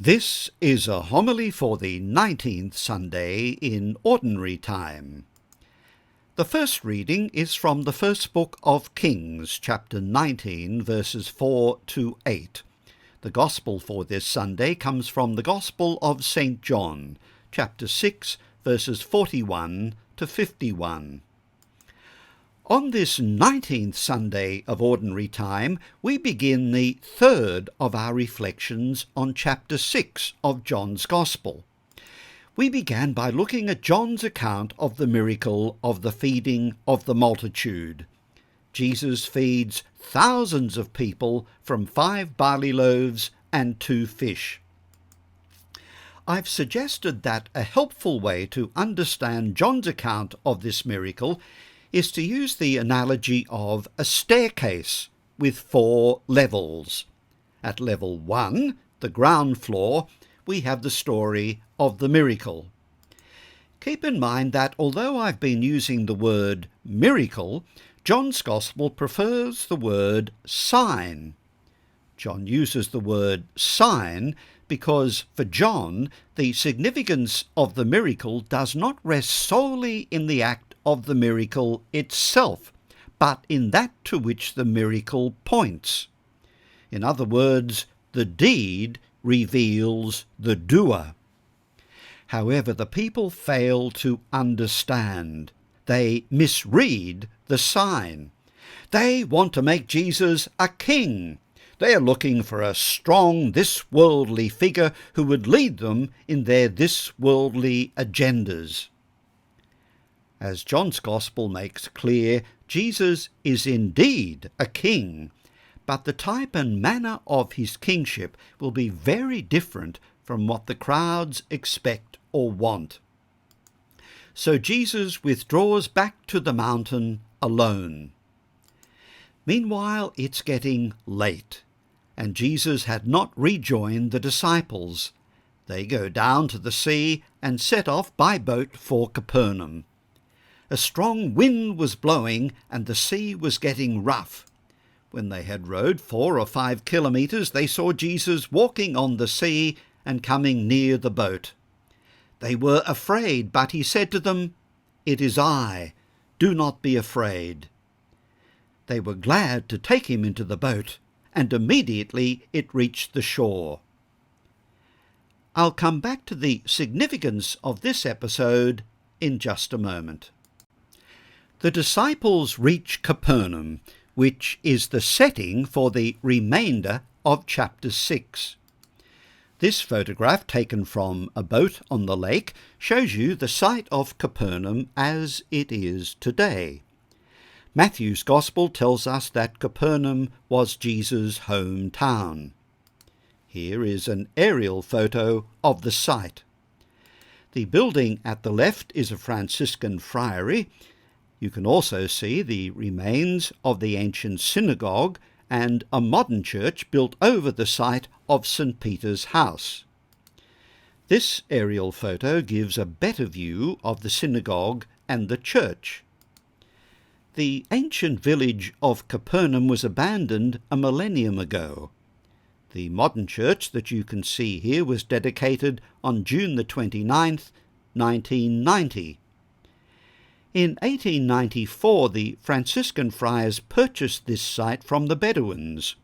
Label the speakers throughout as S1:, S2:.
S1: This is a homily for the 19th Sunday in Ordinary Time. The first reading is from the first book of Kings, chapter 19, verses 4 to 8. The Gospel for this Sunday comes from the Gospel of St. John, chapter 6, verses 41 to 51. On this 19th Sunday of Ordinary Time, we begin the third of our reflections on chapter 6 of John's Gospel. We began by looking at John's account of the miracle of the feeding of the multitude. Jesus feeds thousands of people from 5 barley loaves and 2 fish. I've suggested that a helpful way to understand John's account of this miracle is to use the analogy of a staircase with 4 levels. At level 1, the ground floor, we have the story of the miracle. Keep in mind that although I've been using the word miracle, John's Gospel prefers the word sign. John uses the word sign because for John, the significance of the miracle does not rest solely in the act of the miracle itself, but in that to which the miracle points. In other words, the deed reveals the doer. However, the people fail to understand. They misread the sign. They want to make Jesus a king. They are looking for a strong, this-worldly figure who would lead them in their this-worldly agendas. As John's Gospel makes clear, Jesus is indeed a king, but the type and manner of his kingship will be very different from what the crowds expect or want. So Jesus withdraws back to the mountain alone. Meanwhile, it's getting late, and Jesus had not rejoined the disciples. They go down to the sea and set off by boat for Capernaum. A strong wind was blowing and the sea was getting rough. When they had rowed 4 or 5 kilometres, they saw Jesus walking on the sea and coming near the boat. They were afraid, but he said to them, "It is I, do not be afraid." They were glad to take him into the boat, and immediately it reached the shore. I'll come back to the significance of this episode in just a moment. The disciples reach Capernaum, which is the setting for the remainder of chapter 6. This photograph, taken from a boat on the lake, shows you the site of Capernaum as it is today. Matthew's Gospel tells us that Capernaum was Jesus' hometown. Here is an aerial photo of the site. The building at the left is a Franciscan friary. You can also see the remains of the ancient synagogue and a modern church built over the site of St. Peter's house. This aerial photo gives a better view of the synagogue and the church. The ancient village of Capernaum was abandoned a millennium ago. The modern church that you can see here was dedicated on June the 29th, 1990. In 1894, the Franciscan friars purchased this site from the Bedouins.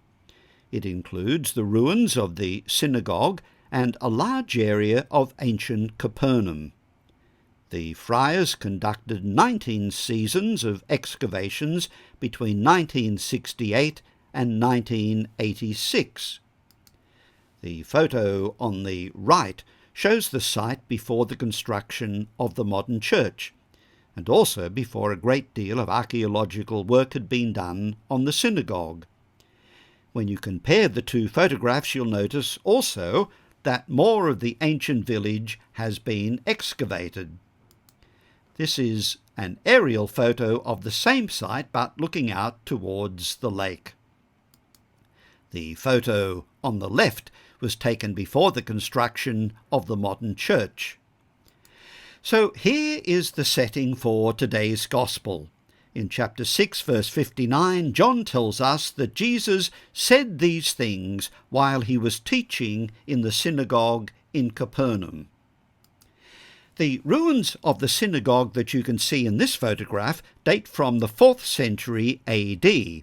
S1: It includes the ruins of the synagogue and a large area of ancient Capernaum. The friars conducted 19 seasons of excavations between 1968 and 1986. The photo on the right shows the site before the construction of the modern church, and also before a great deal of archaeological work had been done on the synagogue. When you compare the two photographs, you'll notice also that more of the ancient village has been excavated. This is an aerial photo of the same site, but looking out towards the lake. The photo on the left was taken before the construction of the modern church. So here is the setting for today's Gospel. In chapter 6, verse 59, John tells us that Jesus said these things while he was teaching in the synagogue in Capernaum. The ruins of the synagogue that you can see in this photograph date from the 4th century AD.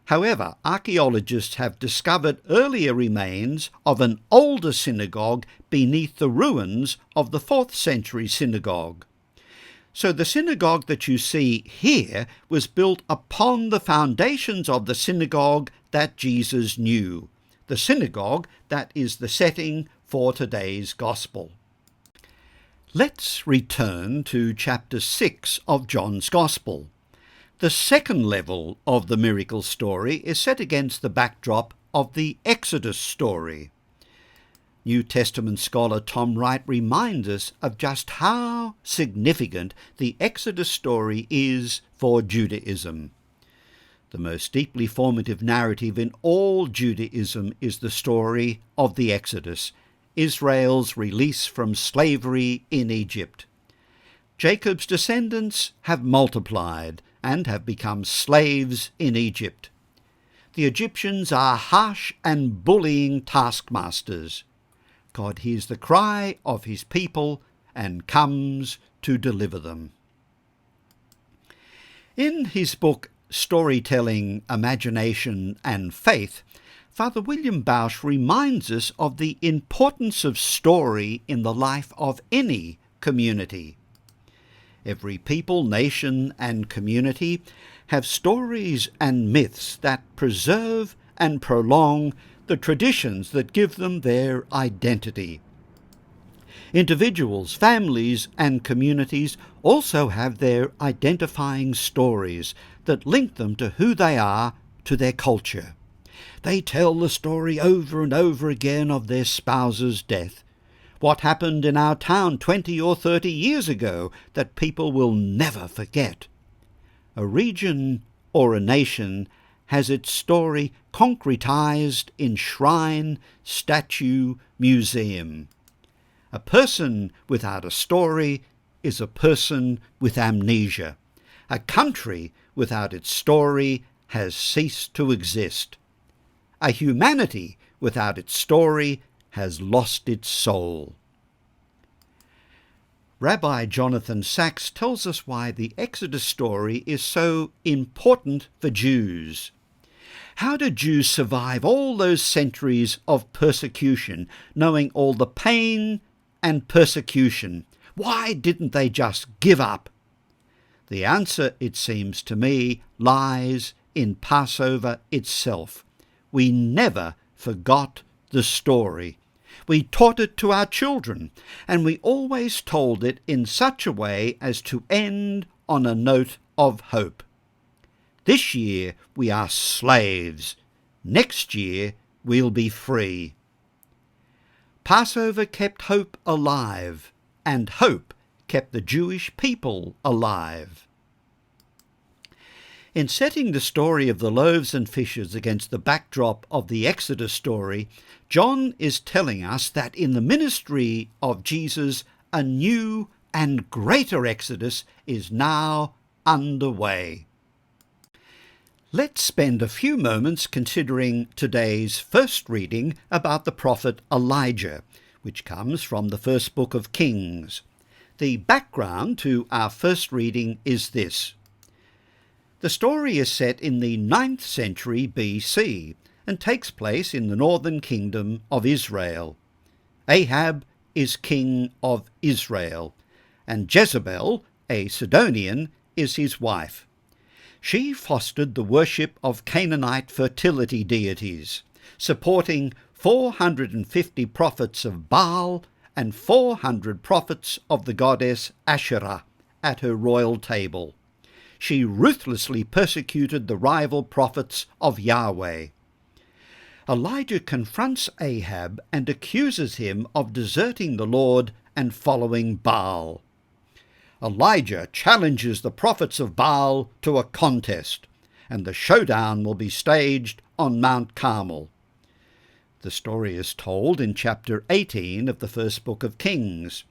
S1: However, archaeologists have discovered earlier remains of an older synagogue beneath the ruins of the 4th century synagogue. So the synagogue that you see here was built upon the foundations of the synagogue that Jesus knew, the synagogue that is the setting for today's gospel. Let's return to chapter 6 of John's Gospel. The second level of the miracle story is set against the backdrop of the Exodus story. New Testament scholar Tom Wright reminds us of just how significant the Exodus story is for Judaism. The most deeply formative narrative in all Judaism is the story of the Exodus, Israel's release from slavery in Egypt. Jacob's descendants have multiplied and have become slaves in Egypt. The Egyptians are harsh and bullying taskmasters. God hears the cry of his people and comes to deliver them. In his book Storytelling, Imagination and Faith, Father William Bausch reminds us of the importance of story in the life of any community. Every people, nation and community have stories and myths that preserve and prolong the traditions that give them their identity. Individuals, families and communities also have their identifying stories that link them to who they are, to their culture. They tell the story over and over again of their spouse's death, what happened in our town 20 or 30 years ago that people will never forget. A region or a nation has its story concretized in shrine, statue, museum. A person without a story is a person with amnesia. A country without its story has ceased to exist. A humanity without its story has lost its soul. Rabbi Jonathan Sachs tells us why the Exodus story is so important for Jews. How did Jews survive all those centuries of persecution, knowing all the pain and persecution? Why didn't they just give up? The answer, it seems to me, lies in Passover itself. We never forgot the story. We taught it to our children, and we always told it in such a way as to end on a note of hope. This year we are slaves. Next year we'll be free. Passover kept hope alive, and hope kept the Jewish people alive. In setting the story of the loaves and fishes against the backdrop of the Exodus story, John is telling us that in the ministry of Jesus, a new and greater Exodus is now underway. Let's spend a few moments considering today's first reading about the prophet Elijah, which comes from the first book of Kings. The background to our first reading is this. The story is set in the 9th century BC and takes place in the northern kingdom of Israel. Ahab is king of Israel, and Jezebel, a Sidonian, is his wife. She fostered the worship of Canaanite fertility deities, supporting 450 prophets of Baal and 400 prophets of the goddess Asherah at her royal table. She ruthlessly persecuted the rival prophets of Yahweh. Elijah confronts Ahab and accuses him of deserting the Lord and following Baal. Elijah challenges the prophets of Baal to a contest, and the showdown will be staged on Mount Carmel. The story is told in chapter 18 of the first book of Kings.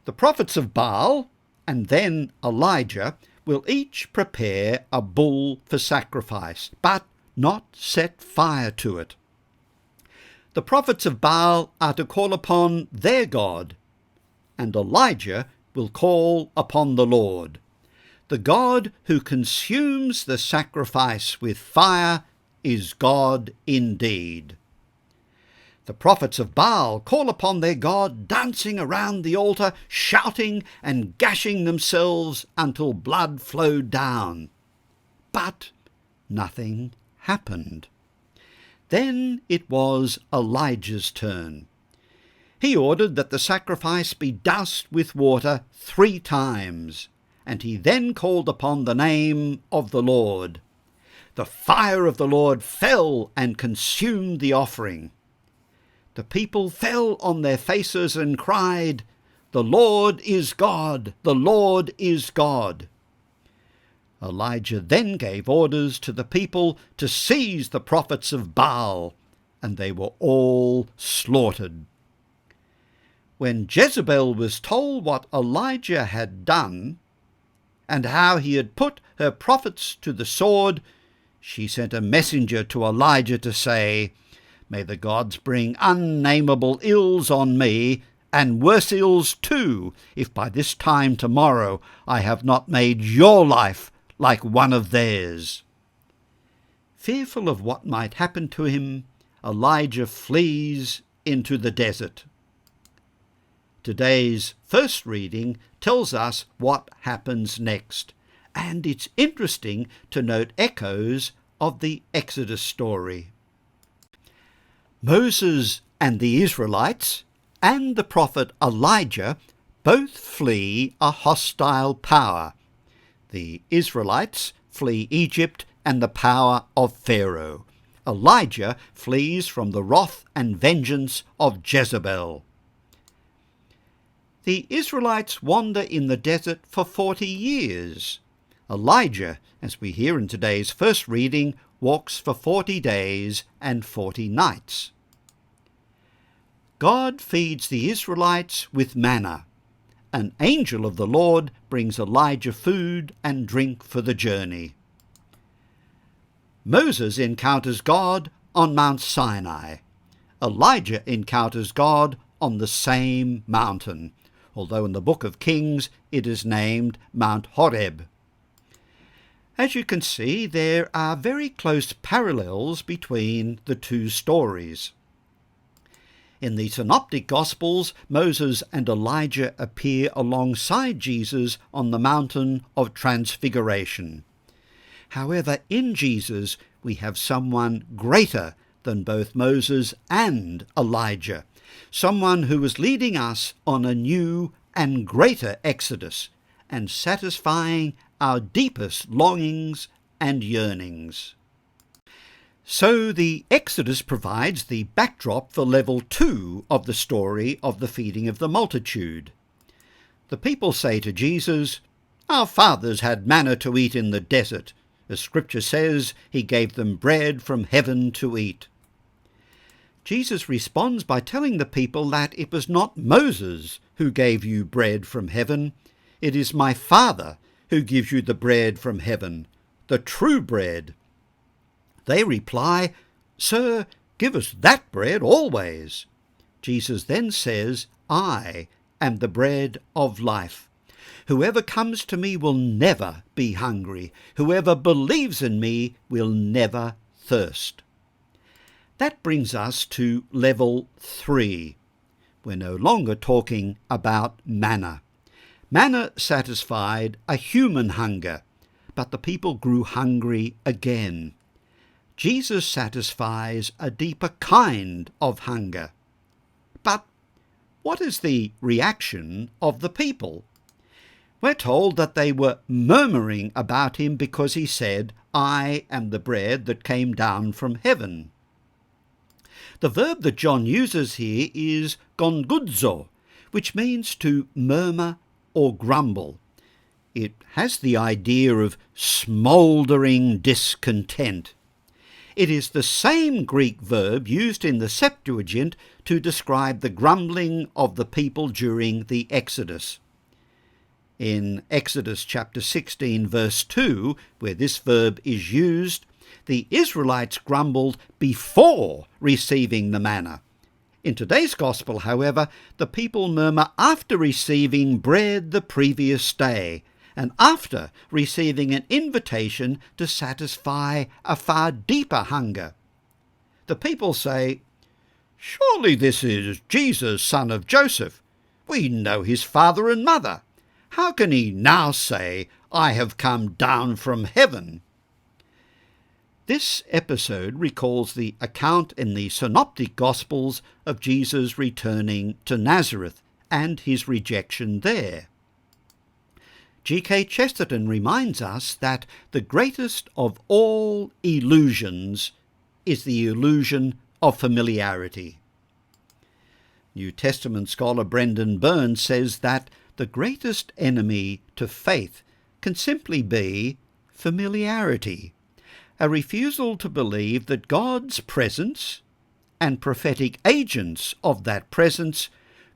S1: The prophets of Baal, and then Elijah, will each prepare a bull for sacrifice, but not set fire to it. The prophets of Baal are to call upon their God, and Elijah will call upon the Lord. The God who consumes the sacrifice with fire is God indeed. The prophets of Baal call upon their God, dancing around the altar, shouting and gashing themselves until blood flowed down. But nothing happened. Then it was Elijah's turn. He ordered that the sacrifice be doused with water 3 times, and he then called upon the name of the Lord. The fire of the Lord fell and consumed the offering. The people fell on their faces and cried, "The Lord is God! The Lord is God!" Elijah then gave orders to the people to seize the prophets of Baal, and they were all slaughtered. When Jezebel was told what Elijah had done, and how he had put her prophets to the sword, she sent a messenger to Elijah to say, "May the gods bring unnameable ills on me, and worse ills too, if by this time tomorrow I have not made your life like one of theirs." Fearful of what might happen to him, Elijah flees into the desert. Today's first reading tells us what happens next, and it's interesting to note echoes of the Exodus story. Moses and the Israelites and the prophet Elijah both flee a hostile power. The Israelites flee Egypt and the power of Pharaoh. Elijah flees from the wrath and vengeance of Jezebel. The Israelites wander in the desert for 40 years. Elijah, as we hear in today's first reading, walks for 40 days and 40 nights. God feeds the Israelites with manna. An angel of the Lord brings Elijah food and drink for the journey. Moses encounters God on Mount Sinai. Elijah encounters God on the same mountain, although in the book of Kings it is named Mount Horeb. As you can see, there are very close parallels between the two stories. In the Synoptic Gospels, Moses and Elijah appear alongside Jesus on the mountain of Transfiguration. However, in Jesus we have someone greater than both Moses and Elijah, someone who is leading us on a new and greater exodus and satisfying our deepest longings and yearnings. So the Exodus provides the backdrop for level 2 of the story of the feeding of the multitude. The people say to Jesus, "Our fathers had manna to eat in the desert. As Scripture says, he gave them bread from heaven to eat." Jesus responds by telling the people that it was not Moses who gave you bread from heaven. It is my Father who gives you the bread from heaven, the true bread. They reply, "Sir, give us that bread always." Jesus then says, "I am the bread of life. Whoever comes to me will never be hungry. Whoever believes in me will never thirst." That brings us to level 3. We're no longer talking about manna. Manna satisfied a human hunger, but the people grew hungry again. Jesus satisfies a deeper kind of hunger. But what is the reaction of the people? We're told that they were murmuring about him because he said, "I am the bread that came down from heaven." The verb that John uses here is gongudzo, which means to murmur or grumble. It has the idea of smouldering discontent. It is the same Greek verb used in the Septuagint to describe the grumbling of the people during the Exodus. In Exodus chapter 16 verse 2, where this verb is used, the Israelites grumbled before receiving the manna. In today's gospel, however, the people murmur after receiving bread the previous day and after receiving an invitation to satisfy a far deeper hunger. The people say, "Surely this is Jesus, son of Joseph. We know his father and mother. How can he now say, 'I have come down from heaven'?" This episode recalls the account in the Synoptic Gospels of Jesus returning to Nazareth and his rejection there. G.K. Chesterton reminds us that the greatest of all illusions is the illusion of familiarity. New Testament scholar Brendan Burns says that the greatest enemy to faith can simply be familiarity, a refusal to believe that God's presence and prophetic agents of that presence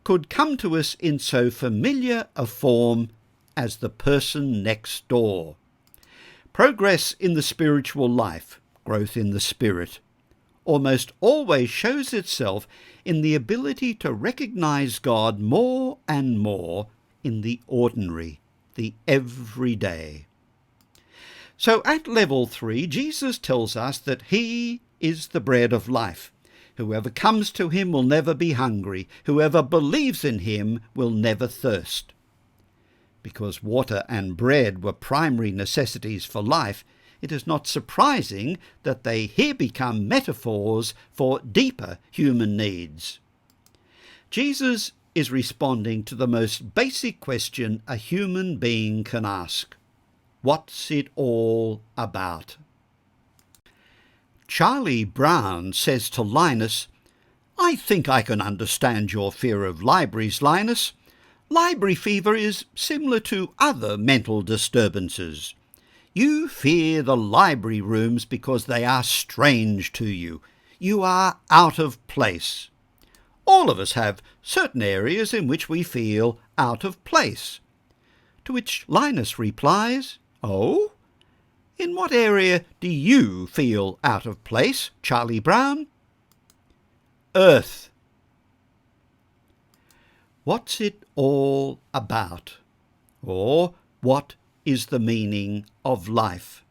S1: could come to us in so familiar a form as the person next door. Progress in the spiritual life, growth in the spirit, almost always shows itself in the ability to recognize God more and more in the ordinary, the everyday. So at level 3, Jesus tells us that he is the bread of life. Whoever comes to him will never be hungry. Whoever believes in him will never thirst. Because water and bread were primary necessities for life, it is not surprising that they here become metaphors for deeper human needs. Jesus is responding to the most basic question a human being can ask. What's it all about? Charlie Brown says to Linus, "I think I can understand your fear of libraries, Linus. Library fever is similar to other mental disturbances. You fear the library rooms because they are strange to you. You are out of place. All of us have certain areas in which we feel out of place." To which Linus replies, "Oh? In what area do you feel out of place, Charlie Brown?" Earth. What's it all about? Or what is the meaning of life?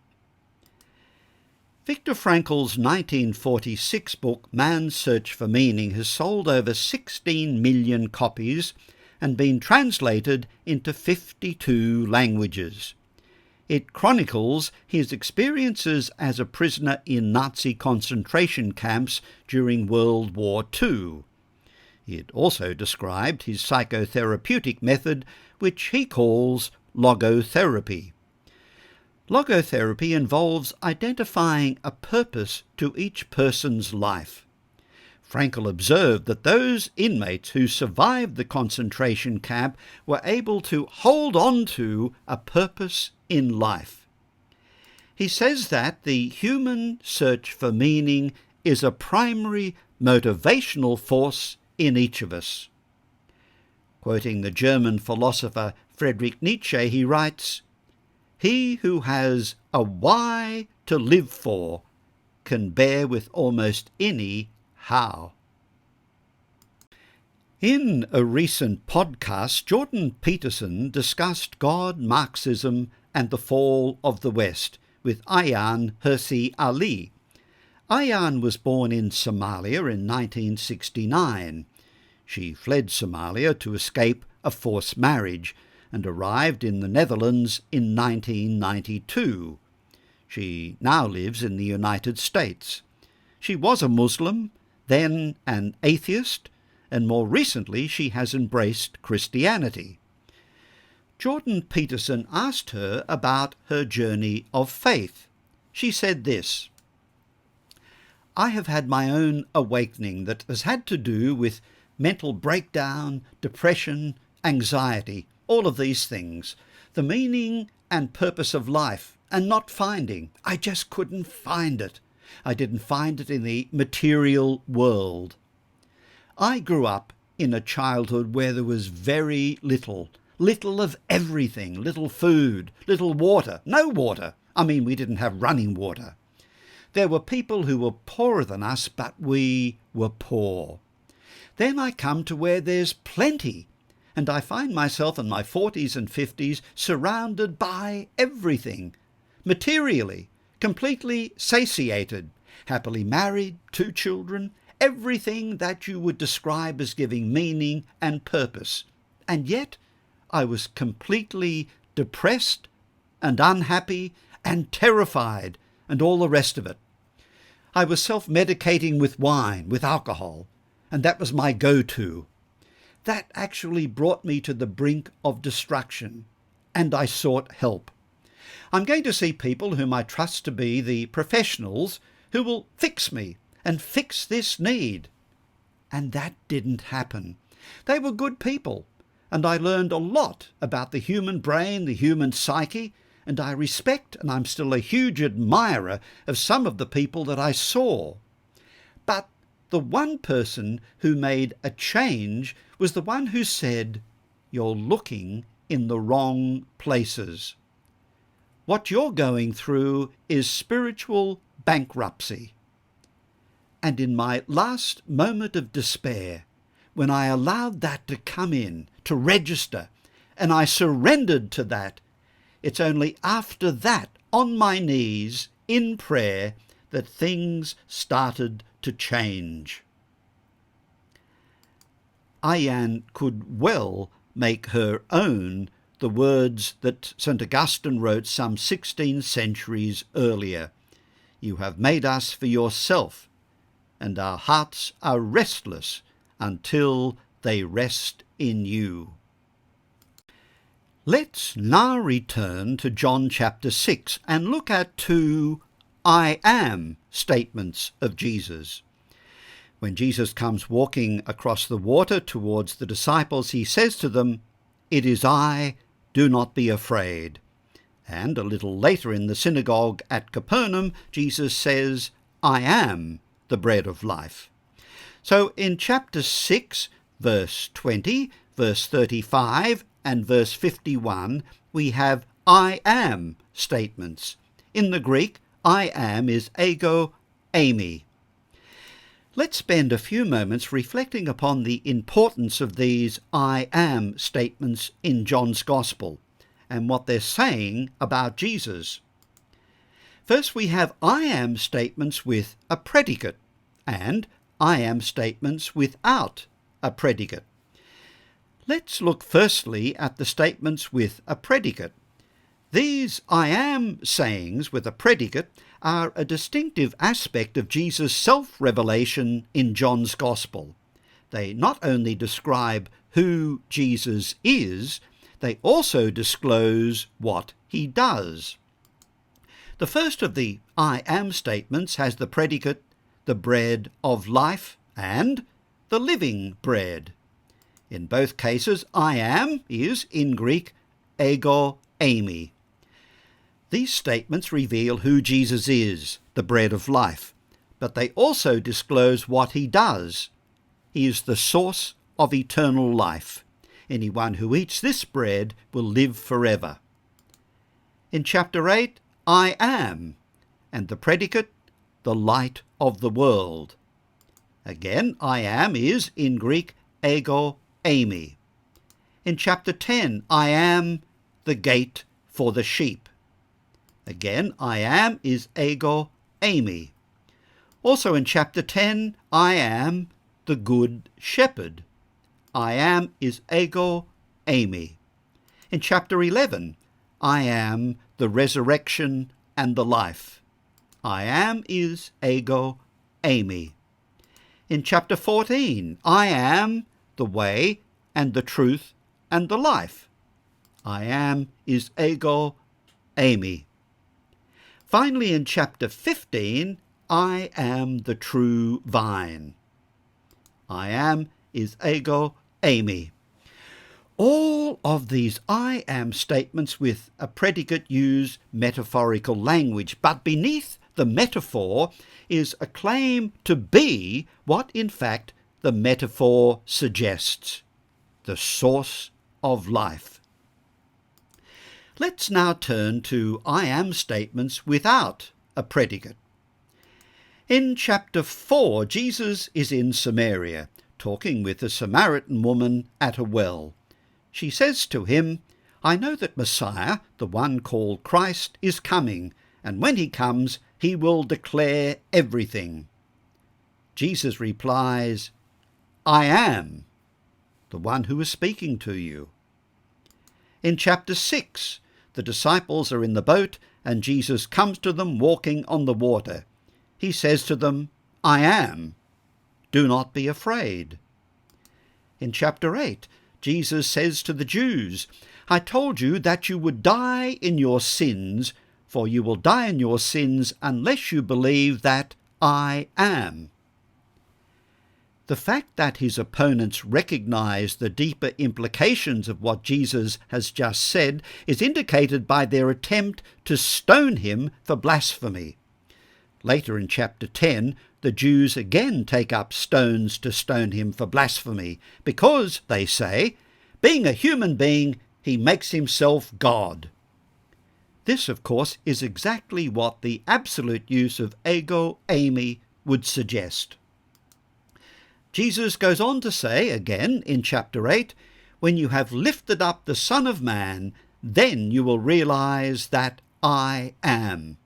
S1: Viktor Frankl's 1946 book Man's Search for Meaning has sold over 16 million copies and been translated into 52 languages. It chronicles his experiences as a prisoner in Nazi concentration camps during World War II. It also described his psychotherapeutic method, which he calls logotherapy. Logotherapy involves identifying a purpose to each person's life. Frankl observed that those inmates who survived the concentration camp were able to hold on to a purpose in life. He says that the human search for meaning is a primary motivational force in each of us. Quoting the German philosopher Friedrich Nietzsche, he writes, "He who has a why to live for can bear with almost any how." In a recent podcast, Jordan Peterson discussed God, Marxism, and the fall of the West with Ayaan Hirsi Ali. Ayaan was born in Somalia in 1969. She fled Somalia to escape a forced marriage and arrived in the Netherlands in 1992. She now lives in the United States. She was a Muslim, then an atheist, and more recently she has embraced Christianity. Jordan Peterson asked her about her journey of faith. She said this, "I have had my own awakening that has had to do with mental breakdown, depression, anxiety, all of these things, the meaning and purpose of life, and not finding. I just couldn't find it. I didn't find it in the material world. I grew up in a childhood where there was very little, little of everything, little food, little water, no water. I mean, we didn't have running water. There were people who were poorer than us, but we were poor. Then I come to where there's plenty, and I find myself in my 40s and 50s surrounded by everything, materially, completely satiated, happily married, 2 children, everything that you would describe as giving meaning and purpose. And yet I was completely depressed and unhappy and terrified and all the rest of it. I was self-medicating with wine, with alcohol, and that was my go-to. That actually brought me to the brink of destruction, and I sought help. I'm going to see people whom I trust to be the professionals who will fix me and fix this need. And that didn't happen. They were good people, and I learned a lot about the human brain, the human psyche, and I respect, and I'm still a huge admirer of some of the people that I saw. But the one person who made a change was the one who said, "You're looking in the wrong places. What you're going through is spiritual bankruptcy." And in my last moment of despair, when I allowed that to come in, to register, and I surrendered to that, it's only after that, on my knees, in prayer, that things started to change. Ayan could well make her own the words that St. Augustine wrote some 16 centuries earlier. "You have made us for yourself, and our hearts are restless until they rest in you." Let's now return to John chapter 6 and look at 2 "I am" statements of Jesus. When Jesus comes walking across the water towards the disciples, he says to them, "It is I, do not be afraid." And a little later in the synagogue at Capernaum, Jesus says, "I am the bread of life." So in chapter 6, verse 20, verse 35, and verse 51, we have "I am" statements. In the Greek, "I am" is ego eimi. Let's spend a few moments reflecting upon the importance of these "I am" statements in John's Gospel and what they're saying about Jesus. First, we have "I am" statements with a predicate and "I am" statements without a predicate. Let's look firstly at the statements with a predicate. These "I am" sayings with a predicate are a distinctive aspect of Jesus' self-revelation in John's Gospel. They not only describe who Jesus is, they also disclose what he does. The first of the "I am" statements has the predicate, the bread of life, and the living bread. In both cases, "I am" is, in Greek, ego eimi. These statements reveal who Jesus is, the bread of life, but they also disclose what he does. He is the source of eternal life. Anyone who eats this bread will live forever. In chapter 8, "I am," and the predicate, the light of the world. Again, "I am" is, in Greek, ego eimi. In chapter 10, "I am the gate for the sheep." Again, "I am" is ego eimi. Also in chapter 10, "I am the good shepherd." "I am" is ego eimi. In chapter 11, "I am the resurrection and the life." "I am" is ego eimi. In chapter 14, "I am the way and the truth and the life." "I am" is ego eimi. Finally, in chapter 15, "I am the true vine." "I am" is ego eimi. All of these "I am" statements with a predicate use metaphorical language, but beneath the metaphor is a claim to be what, in fact, the metaphor suggests: the source of life. Let's now turn to I am statements without a predicate. In chapter 4, Jesus is in Samaria, talking with a Samaritan woman at a well. She says to him, "I know that Messiah, the one called Christ, is coming, and when he comes, he will declare everything." Jesus replies, "I am the one who is speaking to you." In chapter 6, the disciples are in the boat, and Jesus comes to them walking on the water. He says to them, "I am. Do not be afraid." In chapter 8, Jesus says to the Jews, "I told you that you would die in your sins, for you will die in your sins unless you believe that I am." The fact that his opponents recognize the deeper implications of what Jesus has just said is indicated by their attempt to stone him for blasphemy. Later in chapter 10, the Jews again take up stones to stone him for blasphemy, because, they say, being a human being, he makes himself God. This, of course, is exactly what the absolute use of ego eimi would suggest. Jesus goes on to say, again in chapter 8, "When you have lifted up the Son of Man, then you will realize that I am.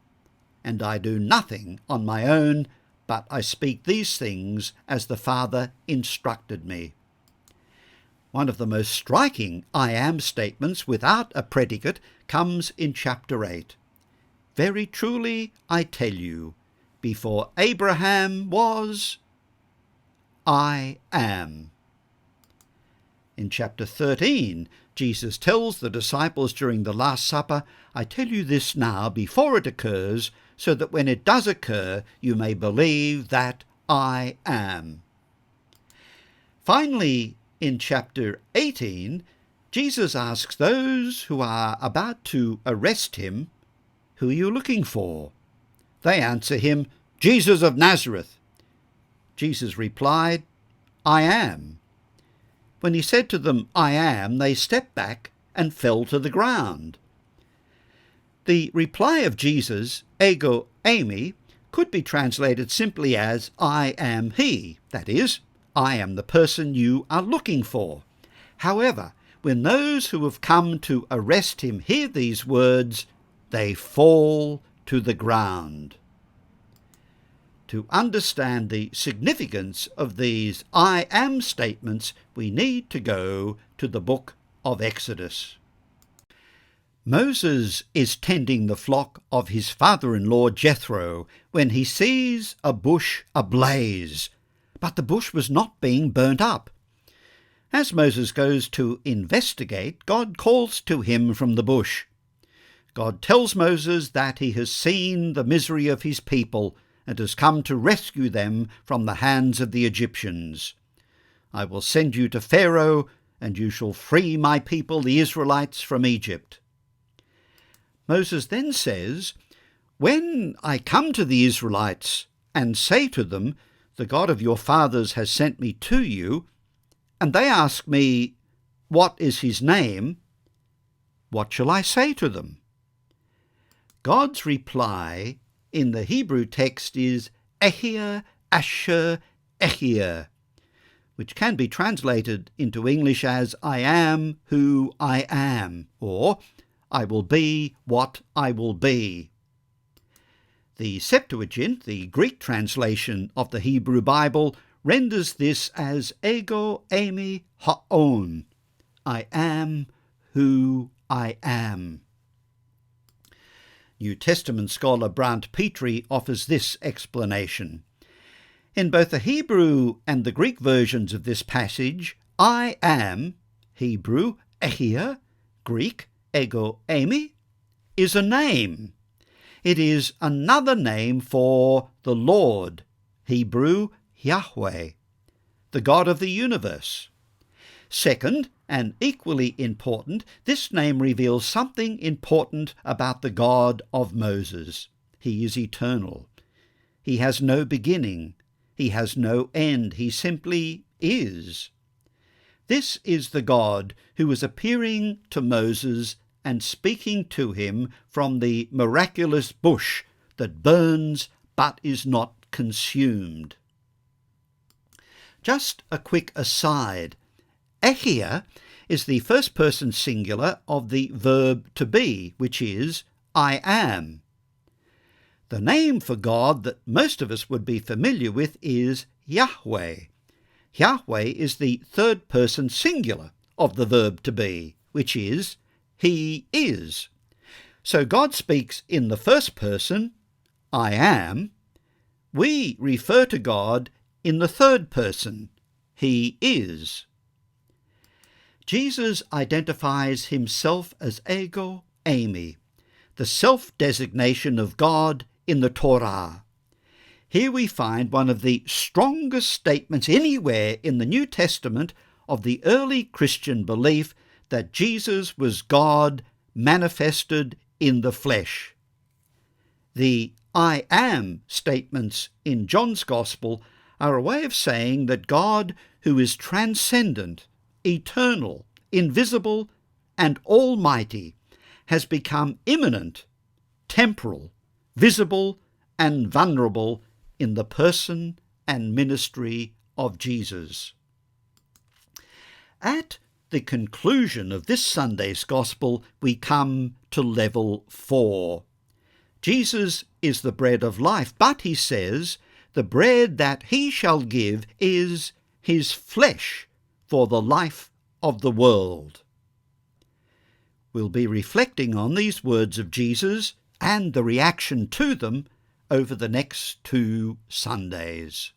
S1: And I do nothing on my own, but I speak these things as the Father instructed me." One of the most striking I am statements without a predicate comes in chapter 8. "Very truly I tell you, before Abraham was, I am." In chapter 13, Jesus tells the disciples during the Last Supper, "I tell you this now before it occurs, so that when it does occur, you may believe that I am." Finally, in chapter 18, Jesus asks those who are about to arrest him, "Who are you looking for?" They answer him, "Jesus of Nazareth." Jesus replied, "I am." When he said to them, "I am," they stepped back and fell to the ground. The reply of Jesus, ego eimi, could be translated simply as "I am he," that is, I am the person you are looking for. However, when those who have come to arrest him hear these words, they fall to the ground. To understand the significance of these I am statements, we need to go to the book of Exodus. Moses is tending the flock of his father-in-law Jethro when he sees a bush ablaze, but the bush was not being burnt up. As Moses goes to investigate, God calls to him from the bush. God tells Moses that he has seen the misery of his people and has come to rescue them from the hands of the Egyptians. "I will send you to Pharaoh, and you shall free my people, the Israelites, from Egypt." Moses then says, "When I come to the Israelites and say to them, 'The God of your fathers has sent me to you,' and they ask me, 'What is his name?' what shall I say to them?" God's reply in the Hebrew text is Ehir Asher Ehir, which can be translated into English as "I am who I am," or "I will be what I will be." The Septuagint, the Greek translation of the Hebrew Bible, renders this as ego eimi ha'on, "I am who I am." New Testament scholar Brant Petrie offers this explanation. In both the Hebrew and the Greek versions of this passage, I am, Hebrew, ehir, Greek, ego eimi, is a name. It is another name for the Lord, Hebrew, Yahweh, the God of the universe. Second, and equally important, this name reveals something important about the God of Moses. He is eternal. He has no beginning. He has no end. He simply is. This is the God who is appearing to Moses and speaking to him from the miraculous bush that burns but is not consumed. Just a quick aside. Ehia is the first person singular of the verb to be, which is I am. The name for God that most of us would be familiar with is Yahweh. Yahweh is the third person singular of the verb to be, which is He is. So God speaks in the first person, I am. We refer to God in the third person, He is. Jesus identifies himself as ego eimi, the self-designation of God in the Torah. Here we find one of the strongest statements anywhere in the New Testament of the early Christian belief that Jesus was God manifested in the flesh. The I am statements in John's Gospel are a way of saying that God, who is transcendent, eternal, invisible, and almighty, has become immanent, temporal, visible, and vulnerable in the person and ministry of Jesus. At the conclusion of this Sunday's Gospel, we come to level 4. Jesus is the bread of life, but he says, the bread that he shall give is his flesh for the life of the world. We'll be reflecting on these words of Jesus and the reaction to them over the next 2 Sundays.